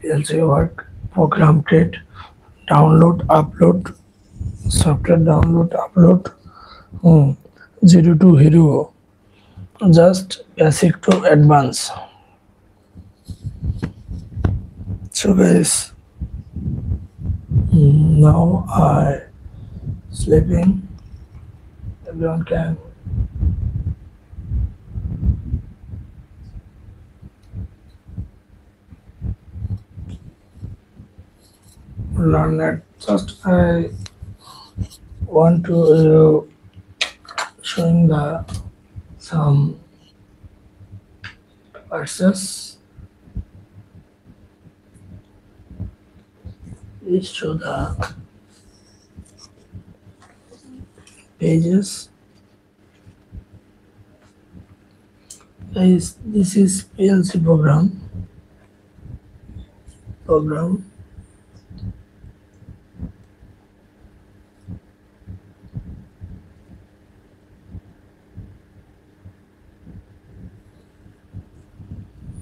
PLC work, program create, download, upload, software download, upload, 0 to hero, just basic to advanced. So guys, now I sleeping. Everyone can learn that. Just I want to showing the some verses. Please show the pages. Guys, this is PLC program.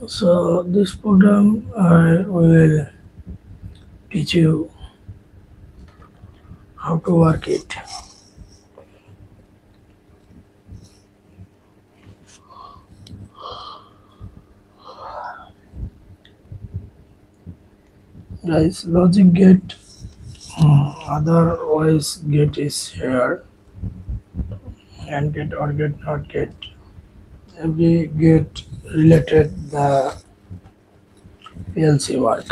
So this program I will teach you how to work it. Guys, logic gate, otherwise gate is here, and gate or gate not gate. Every gate related the PLC work.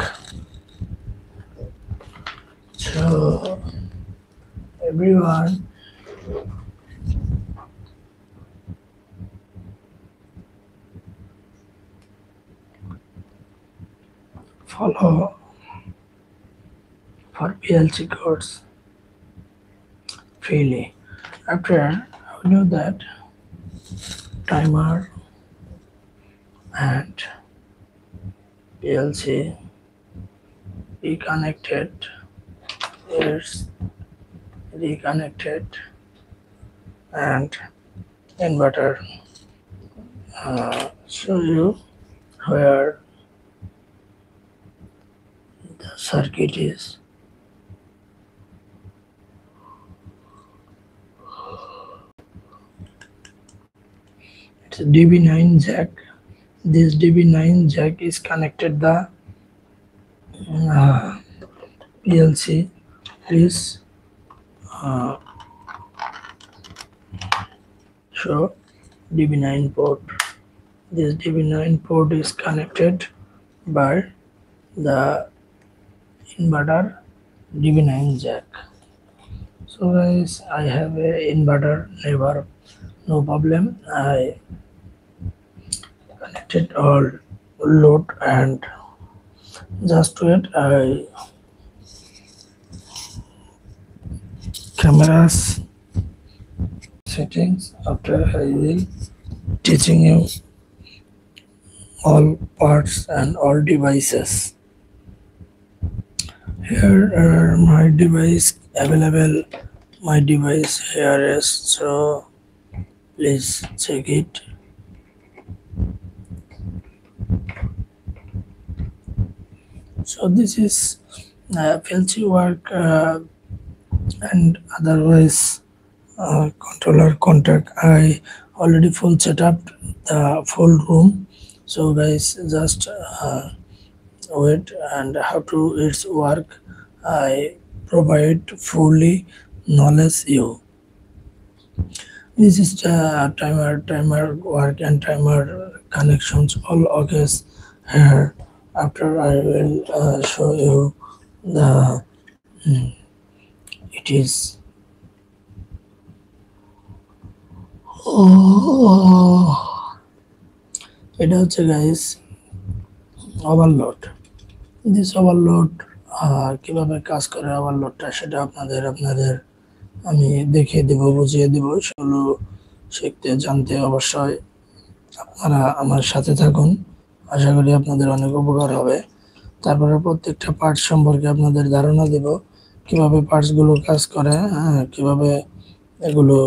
So everyone follow for PLC codes freely. After you know that timer and PLC reconnected, is reconnected, and inverter show you where the circuit is. It's a DB9 jack. This DB9 jack is connected the PLC. Please show DB9 port. This DB9 port is connected by the inverter DB9 jack. So guys, I have a inverter, no problem. I connected all load and just wait. I cameras settings. After I will teaching you all parts and all devices. Here are my device available. My device here is, so please check it. So this is PLC work and otherwise controller contact. I already full set up the full room. So guys, just wait, and how to its work I provide fully knowledge you. This is the timer work and timer connections all okay here. After I will show you the it is এটা হচ্ছে guys overload. This overload কিভাবে কাজ করে ওভারলোডটা সেটা আপনাদের আমি দেখিয়ে দেব, বুঝিয়ে দেব। সেগুলো শিখতে জানতে অবশ্যই আপনারা আমার সাথে থাকুন। আশা করি আপনাদের অনেক উপকার হবে। তারপরে প্রত্যেকটা পার্টস সম্পর্কে আপনাদের ধারণা দেব, কিভাবে পার্টসগুলো কাজ করে, কিভাবে এগুলো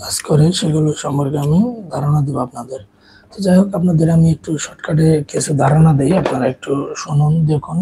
কাজ করে সেগুলো সম্পর্কে আমি ধারণা দেব আপনাদের। তো যাই হোক, আপনাদের আমি একটু শর্টকাটে কিছু ধারণা দিই, আপনারা একটু শুনুন, দেখুন।